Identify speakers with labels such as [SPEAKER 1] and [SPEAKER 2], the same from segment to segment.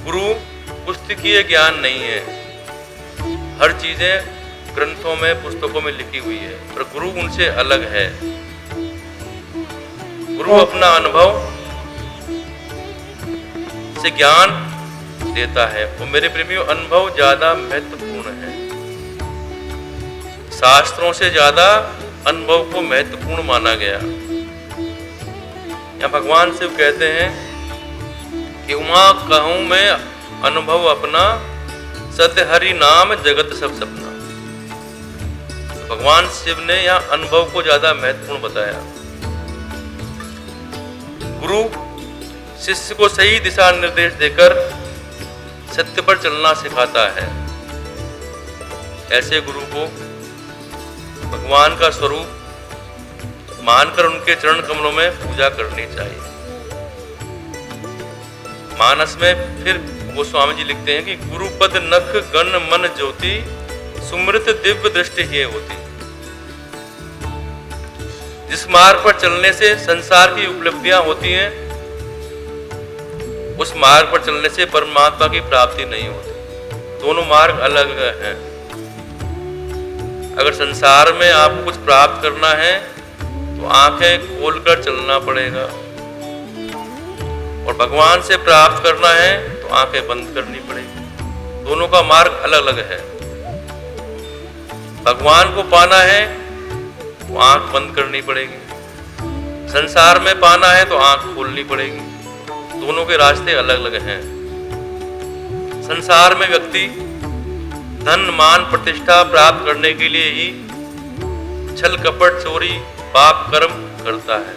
[SPEAKER 1] गुरु पुस्तकीय ज्ञान नहीं है। हर चीजें ग्रंथों में, पुस्तकों में लिखी हुई है, पर गुरु उनसे अलग है। गुरु अपना अनुभव से ज्ञान देता है। वो मेरे प्रेमियों, अनुभव ज्यादा महत्वपूर्ण है। शास्त्रों से ज्यादा अनुभव को महत्वपूर्ण माना गया। या भगवान शिव कहते हैं कि उमा कहूं मैं अनुभव अपना, सत्य हरि नाम जगत सब सपना। भगवान शिव ने यहाँ अनुभव को ज्यादा महत्वपूर्ण बताया। गुरु शिष्य को सही दिशा निर्देश देकर सत्य पर चलना सिखाता है। ऐसे गुरु को भगवान का स्वरूप मानकर उनके चरण कमलों में पूजा करनी चाहिए। मानस में फिर गोस्वामी जी लिखते हैं कि गुरुपद नख गण मन ज्योति, सुमृत दिव्य दृष्टि ही होती। जिस मार्ग पर चलने से संसार की उपलब्धियां होती हैं, उस मार्ग पर चलने से परमात्मा की प्राप्ति नहीं होती। दोनों मार्ग अलग हैं। अगर संसार में आपको कुछ प्राप्त करना है तो आंखें खोलकर चलना पड़ेगा, और भगवान से प्राप्त करना है तो आंखें बंद करनी पड़ेगी। दोनों का मार्ग अलग अलग है। भगवान को पाना है तो आंख बंद करनी पड़ेगी, संसार में पाना है तो आंख खोलनी पड़ेगी। दोनों के रास्ते अलग अलग हैं। संसार में व्यक्ति धन मान प्रतिष्ठा प्राप्त करने के लिए ही छल कपट चोरी पाप कर्म करता है।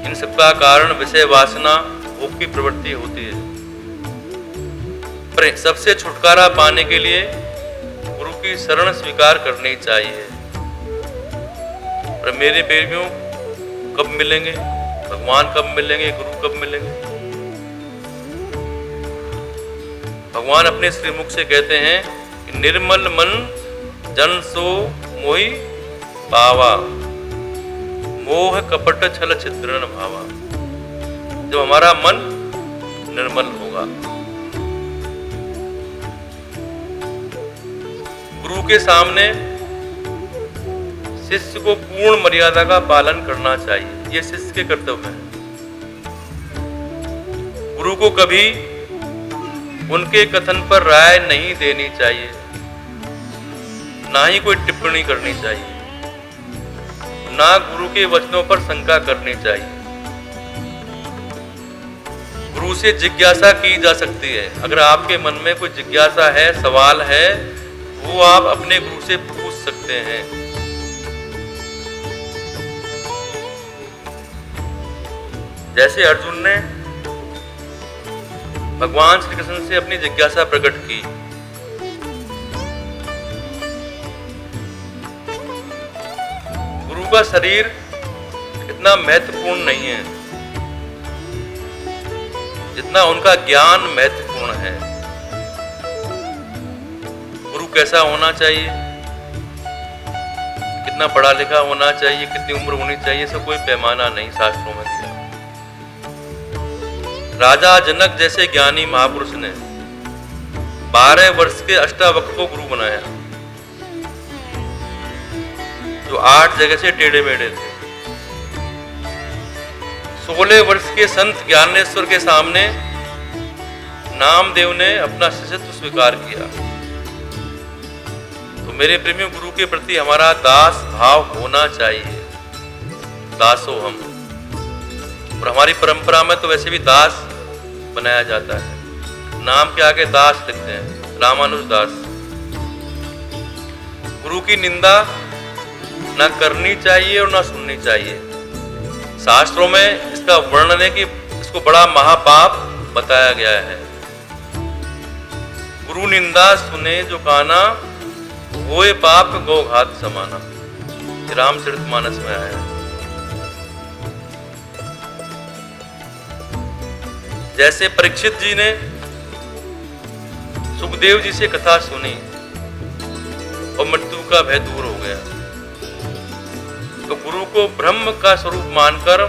[SPEAKER 1] इन सबका कारण विषय वासना भोग की प्रवृत्ति होती है। पर सबसे छुटकारा पाने के लिए गुरु की शरण स्वीकार करनी चाहिए। पर मेरे प्रेमियों, कब मिलेंगे भगवान, कब मिलेंगे गुरु, कब मिलेंगे? भगवान अपने श्रीमुख से कहते हैं कि निर्मल मन जन सो मोहि पावा, मोह कपट छल छिद्रन भावा। जब हमारा मन निर्मल होगा, गुरु के सामने शिष्य को पूर्ण मर्यादा का पालन करना चाहिए। ये शिष्य के कर्तव्य है। गुरु को कभी उनके कथन पर राय नहीं देनी चाहिए, ना ही कोई टिप्पणी करनी चाहिए, ना गुरु के वचनों पर शंका करनी चाहिए। गुरु से जिज्ञासा की जा सकती है। अगर आपके मन में कोई जिज्ञासा है, सवाल है, वो आप अपने गुरु से पूछ सकते हैं। जैसे अर्जुन ने भगवान श्री कृष्ण से अपनी जिज्ञासा प्रकट की। गुरु का शरीर इतना महत्वपूर्ण नहीं है जितना उनका ज्ञान महत्वपूर्ण है। गुरु कैसा होना चाहिए, कितना पढ़ा लिखा होना चाहिए, कितनी उम्र होनी चाहिए, सब कोई पैमाना नहीं शास्त्रों में दिया। राजा जनक जैसे ज्ञानी महापुरुष ने 12 वर्ष के अष्टावक्र को गुरु बनाया, जो 8 जगह से टेढ़े मेढ़े थे। 16 वर्ष के संत ज्ञानेश्वर के सामने नामदेव ने अपना शिष्यत्व स्वीकार किया। तो मेरे प्रेमियों, गुरु के प्रति हमारा दास भाव होना चाहिए। दासो हम, और हमारी परंपरा में तो वैसे भी दास बनाया जाता है। नाम के आगे दास लिखते हैं, रामानुज दास। गुरु की निंदा ना करनी चाहिए और ना सुननी चाहिए। शास्त्रों में इसका वर्णन है कि इसको बड़ा महापाप बताया गया है। गुरु निंदा सुने जो काना, होए पाप गौघात समाना। रामचरितमानस में आया है। जैसे परीक्षित जी ने सुखदेव जी से कथा सुनी और मृत्यु का भय दूर हो गया, तो गुरु को ब्रह्म का स्वरूप मानकर,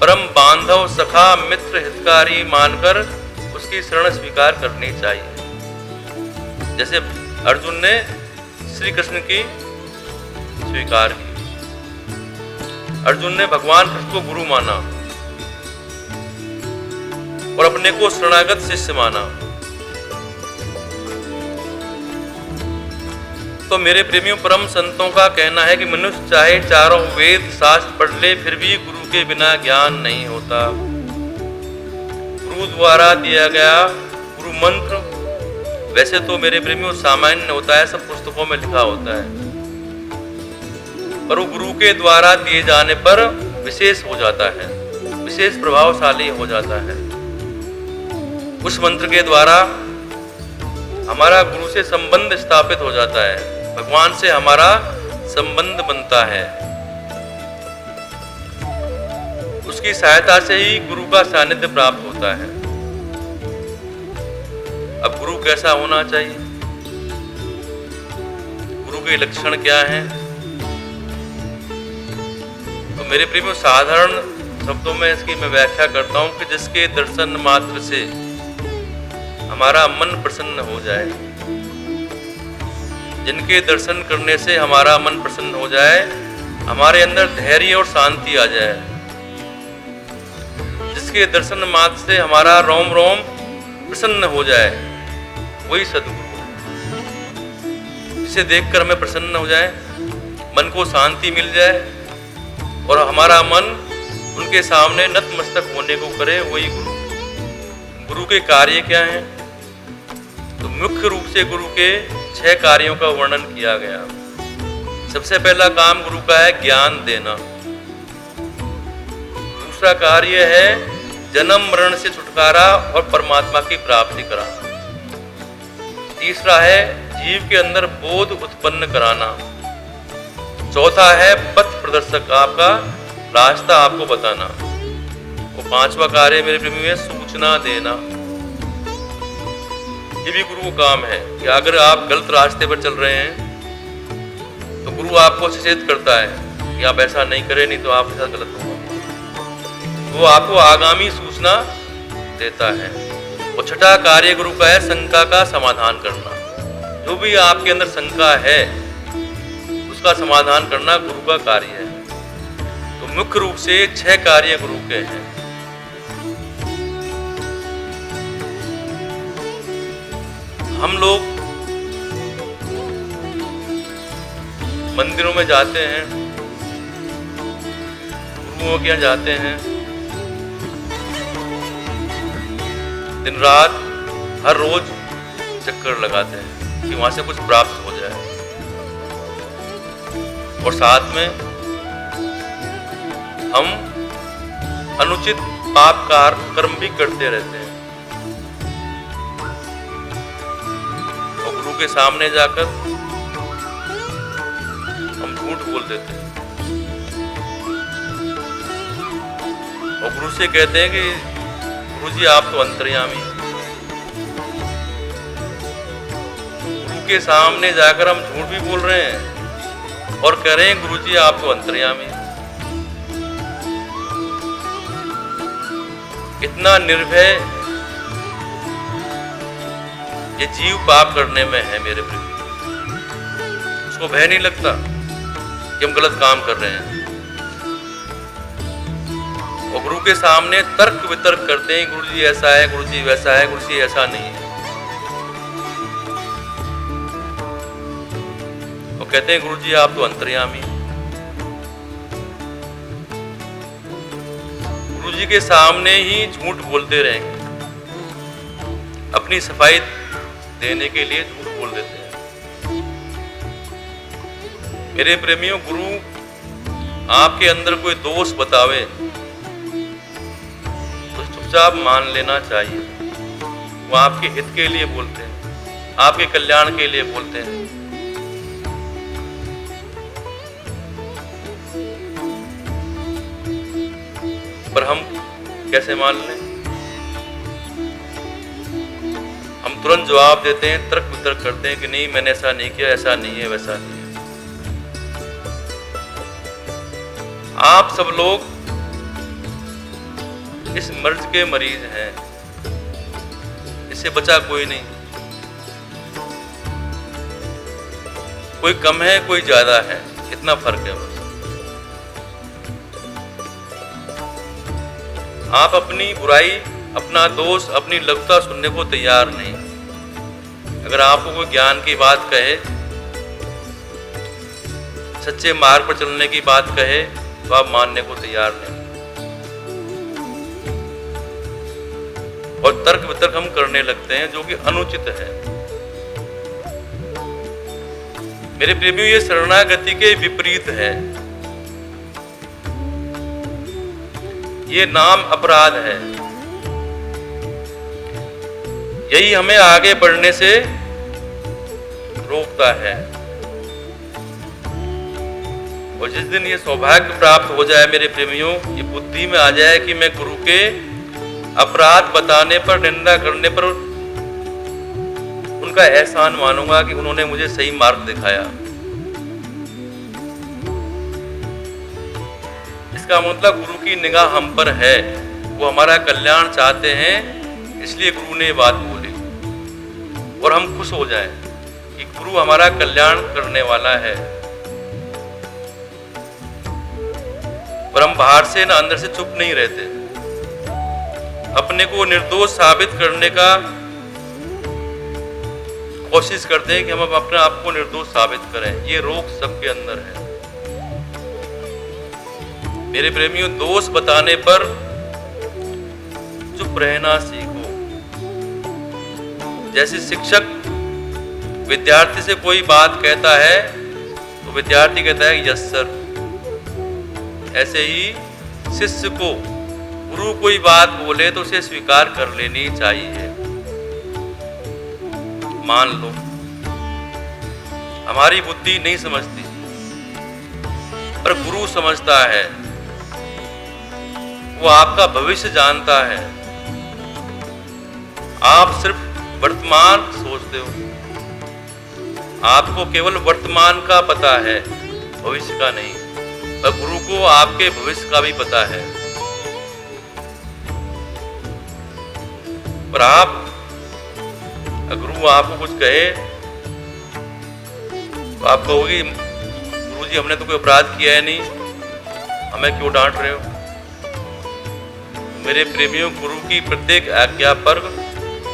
[SPEAKER 1] परम बांधव सखा मित्र हितकारी मानकर उसकी शरण स्वीकार करनी चाहिए। जैसे अर्जुन ने श्री कृष्ण की स्वीकार की, अर्जुन ने भगवान कृष्ण को गुरु माना और अपने को शरणागत शिष्य माना। तो मेरे प्रेमियों, परम संतों का कहना है कि मनुष्य चाहे चारों वेद शास्त्र पढ़ ले, फिर भी गुरु के बिना ज्ञान नहीं होता। गुरु द्वारा दिया गया गुरु मंत्र वैसे तो मेरे प्रेमियों सामान्य होता है, सब पुस्तकों में लिखा होता है, पर वो गुरु के द्वारा दिए जाने पर विशेष हो जाता है, विशेष प्रभावशाली हो जाता है। उस मंत्र के द्वारा हमारा गुरु से संबंध स्थापित हो जाता है, भगवान से हमारा संबंध बनता है। उसकी सहायता से ही गुरु का सानिध्य प्राप्त होता है। अब गुरु कैसा होना चाहिए, गुरु के लक्षण क्या हैं? तो मेरे प्रेमियों, साधारण शब्दों में इसकी मैं व्याख्या करता हूं कि जिसके दर्शन मात्र से हमारा मन प्रसन्न हो जाए, जिनके दर्शन करने से हमारा मन प्रसन्न हो जाए, हमारे अंदर धैर्य और शांति आ जाए, जिसके दर्शन मात्र से हमारा रोम रोम प्रसन्न हो जाए, वही सद्गुरु। जिसे देखकर हमें प्रसन्न हो जाए, मन को शांति मिल जाए और हमारा मन उनके सामने नतमस्तक होने को करे, वही गुरु। गुरु के कार्य क्या हैं? तो मुख्य रूप से गुरु के 6 कार्यों का वर्णन किया गया। सबसे पहला काम गुरु का है ज्ञान देना। दूसरा कार्य है जन्म मरण से छुटकारा और परमात्मा की प्राप्ति कराना। तीसरा है जीव के अंदर बोध उत्पन्न कराना। चौथा है पथ प्रदर्शक, आपका रास्ता आपको बताना। और 5वां कार्य मेरे प्रेमी में सूचना देना। ये भी गुरु का काम है कि अगर आप गलत रास्ते पर चल रहे हैं तो गुरु आपको सचेत करता है कि आप ऐसा नहीं करें, नहीं तो आपके साथ गलत होगा। वो आपको आगामी सूचना देता है। और 6ठा कार्य गुरु का है शंका का समाधान करना। जो भी आपके अंदर शंका है उसका समाधान करना गुरु का कार्य है। तो मुख्य रूप से 6 कार्य गुरु के हैं। हम लोग मंदिरों में जाते हैं, गुरुओं के यहाँ जाते हैं, दिन रात हर रोज चक्कर लगाते हैं कि वहां से कुछ प्राप्त हो जाए, और साथ में हम अनुचित पाप कर्म भी करते रहते हैं। और गुरु के सामने जाकर हम झूठ बोल देते हैं और गुरु से कहते हैं कि गुरु जी आप तो अंतर्यामी। गुरु के सामने जाकर हम झूठ भी बोल रहे हैं और कह रहे हैं गुरु जी आप तो अंतर्यामी। इतना निर्भय ये जीव पाप करने में है मेरे प्रिय। उसको भय नहीं लगता कि हम गलत काम कर रहे हैं। और गुरु के सामने तर्क वितर्क करते हैं, गुरु जी ऐसा है, गुरु जी वैसा है, गुरु जी ऐसा नहीं है। और कहते हैं गुरु जी आप तो अंतर्यामी। गुरु जी के सामने ही झूठ बोलते रहेंगे, अपनी सफाई देने के लिए झूठ बोल देते हैं। मेरे प्रेमियों, गुरु आपके अंदर कोई दोष बतावे तो चुपचाप मान लेना चाहिए। वो आपके हित के लिए बोलते हैं, आपके कल्याण के लिए बोलते हैं। पर हम कैसे मान लें? हम तुरंत जवाब देते हैं, तर्क वितर्क करते हैं कि नहीं मैंने ऐसा नहीं किया, ऐसा नहीं है, वैसा नहीं है। आप सब लोग इस मर्ज के मरीज हैं। इससे बचा कोई नहीं। कोई कम है, कोई ज्यादा है, इतना फर्क है बस। आप अपनी बुराई, अपना दोष, अपनी लघुता सुनने को तैयार नहीं। अगर आपको कोई ज्ञान की बात कहे, सच्चे मार्ग पर चलने की बात कहे, तो आप मानने को तैयार नहीं। और तर्क वितर्क हम करने लगते हैं, जो कि अनुचित है। मेरे प्रेमियों, ये शरणागति के विपरीत है। ये नाम अपराध है। यही हमें आगे बढ़ने से रोकता है। और जिस दिन ये सौभाग्य प्राप्त हो जाए मेरे प्रेमियों, ये बुद्धि में आ जाए कि मैं गुरु के अपराध बताने पर, निंदा करने पर उनका एहसान मानूंगा कि उन्होंने मुझे सही मार्ग दिखाया। इसका मतलब गुरु की निगाह हम पर है, वो हमारा कल्याण चाहते हैं, इसलिए गुरु ने बात बोली। और हम खुश हो जाएं कि गुरु हमारा कल्याण करने वाला है। पर हम बाहर से ना अंदर से चुप नहीं रहते। अपने को निर्दोष साबित करने का कोशिश करते हैं कि हम अपने आप को निर्दोष साबित करें। ये रोग सबके अंदर है। मेरे प्रेमियों, दोष बताने पर चुप रहना सीखो। जैसे शिक्षक विद्यार्थी से कोई बात कहता है तो विद्यार्थी कहता है यस सर। ऐसे ही शिष्य को गुरु कोई बात बोले तो उसे स्वीकार कर लेनी चाहिए। मान लो, हमारी बुद्धि नहीं समझती, पर गुरु समझता है। वो आपका भविष्य जानता है। आप सिर्फ वर्तमान सोचते हो। आपको केवल वर्तमान का पता है, भविष्य का नहीं। पर गुरु को आपके भविष्य का भी पता है। पर आप, गुरु आपको कुछ कहे तो आप कहोगे गुरु जी हमने तो कोई अपराध किया है नहीं, हमें क्यों डांट रहे हो। मेरे प्रेमियों, गुरु की प्रत्येक आज्ञा पर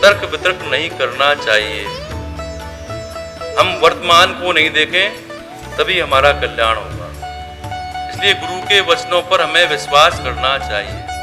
[SPEAKER 1] तर्क वितर्क नहीं करना चाहिए। हम वर्तमान को नहीं देखें, तभी हमारा कल्याण होगा। इसलिए गुरु के वचनों पर हमें विश्वास करना चाहिए।